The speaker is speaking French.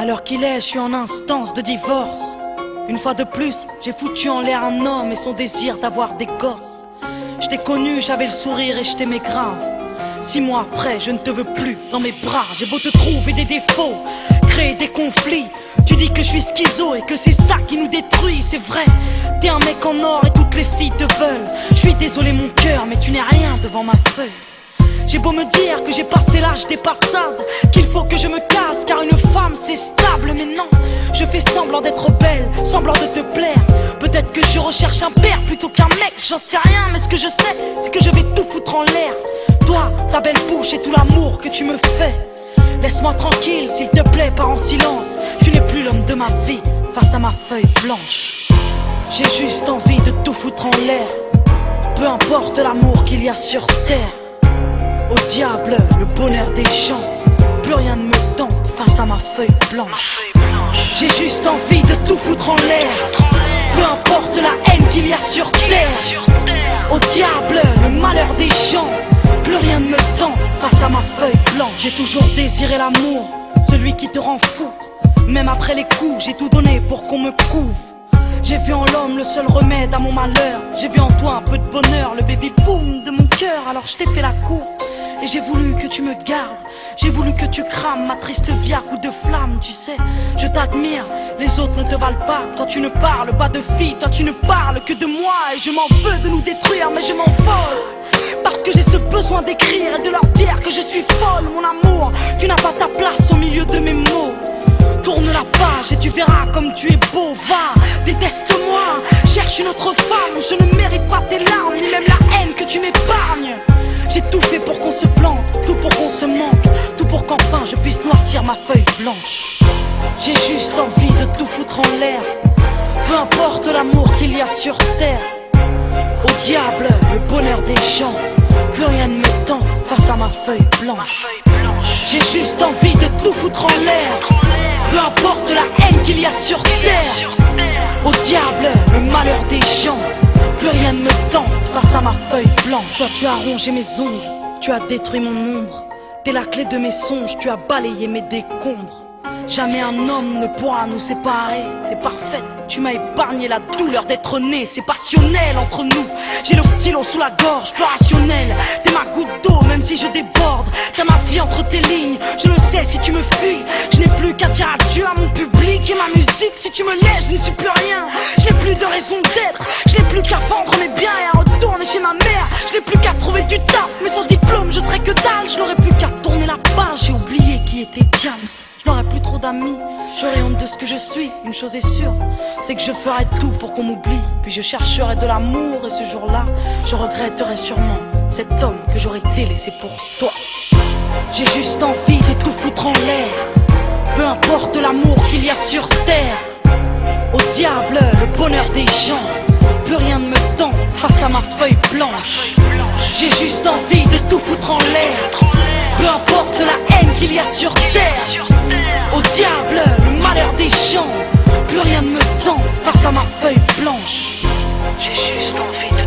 Alors qu'il est, je suis en instance de divorce. Une fois de plus, j'ai foutu en l'air un homme et son désir d'avoir des gosses. Je t'ai connu, j'avais le sourire et je t'aimais grave. 6 mois après, je ne te veux plus dans mes bras. J'ai beau te trouver des défauts, créer des conflits. Tu dis que je suis schizo et que c'est ça qui nous détruit. C'est vrai, t'es un mec en or et toutes les filles te veulent. Je suis désolé mon cœur, mais tu n'es rien devant ma feuille. J'ai beau me dire que j'ai passé l'âge dépassable, qu'il faut que je me casse car une femme c'est stable. Mais non, je fais semblant d'être belle, semblant de te plaire. Peut-être que je recherche un père plutôt qu'un mec, j'en sais rien. Mais ce que je sais, c'est que je vais tout foutre en l'air. Toi, ta belle bouche et tout l'amour que tu me fais. Laisse-moi tranquille, s'il te plaît, pars en silence. Tu n'es plus l'homme de ma vie, face à ma feuille blanche. J'ai juste envie de tout foutre en l'air. Peu importe l'amour qu'il y a sur terre. Au diable, le bonheur des gens. Plus rien ne me tente face à ma feuille blanche. J'ai juste envie de tout foutre en l'air. Peu importe la haine qu'il y a sur terre. Au diable, le malheur des gens. Plus rien ne me tente face à ma feuille blanche. J'ai toujours désiré l'amour, celui qui te rend fou. Même après les coups, j'ai tout donné pour qu'on me couvre. J'ai vu en l'homme le seul remède à mon malheur. J'ai vu en toi un peu de bonheur, le baby boom de mon cœur. Alors je t'ai fait la cour et j'ai voulu que tu me gardes. J'ai voulu que tu crames ma triste vie à coups de flamme. Tu sais, je t'admire, les autres ne te valent pas. Toi tu ne parles pas de filles, toi tu ne parles que de moi. Et je m'en veux de nous détruire, mais je m'en vole. Parce que j'ai ce besoin d'écrire et de leur dire que je suis folle. Mon amour, tu n'as pas ta place au milieu de mes mots. Tourne la page et tu verras comme tu es beau. Va, déteste-moi, cherche une autre femme. Je ne mérite pas tes larmes, ni même la haine que tu m'épargnes. J'ai tout fait pour qu'on se plante, tout pour qu'on se manque, tout pour qu'enfin je puisse noircir ma feuille blanche. J'ai juste envie de tout foutre en l'air. Peu importe l'amour qu'il y a sur terre. Au diable, le bonheur des gens. Plus rien ne me tente face à ma feuille blanche. J'ai juste envie de tout foutre en l'air. Peu importe la haine qu'il y a sur terre. Au diable, le malheur des gens. Plus rien ne me tente face à ma feuille blanche. Toi tu as rongé mes ongles, tu as détruit mon ombre. T'es la clé de mes songes, tu as balayé mes décombres. Jamais un homme ne pourra nous séparer. T'es parfaite, tu m'as épargné la douleur d'être né. C'est passionnel entre nous. J'ai le stylo sous la gorge, peu rationnel. T'es ma goutte d'eau, même si je déborde. T'as ma vie entre tes lignes, je le sais si tu me fuis. Je n'ai plus qu'à dire adieu à mon public et ma musique. Si tu me laisses, je ne suis plus rien. Je n'ai plus de raison d'être. Je n'ai plus qu'à vendre mes biens et à retourner chez ma mère. Je n'ai plus qu'à trouver du taf, mais sans diplôme je serais que dalle. Je n'aurais plus qu'à tourner la page. J'ai oublié qui était James. Je n'aurai plus trop d'amis, j'aurai honte de ce que je suis. Une chose est sûre, c'est que je ferai tout pour qu'on m'oublie. Puis je chercherai de l'amour et ce jour-là, je regretterai sûrement cet homme que j'aurais délaissé pour toi. J'ai juste envie de tout foutre en l'air. Peu importe l'amour qu'il y a sur terre. Au diable, le bonheur des gens. Plus rien ne me tente face à ma feuille blanche. J'ai juste envie de tout foutre en l'air. Peu importe la haine qu'il y a sur terre. Au diable, le malheur des gens. Plus rien ne me tente face à ma feuille blanche. J'ai juste envie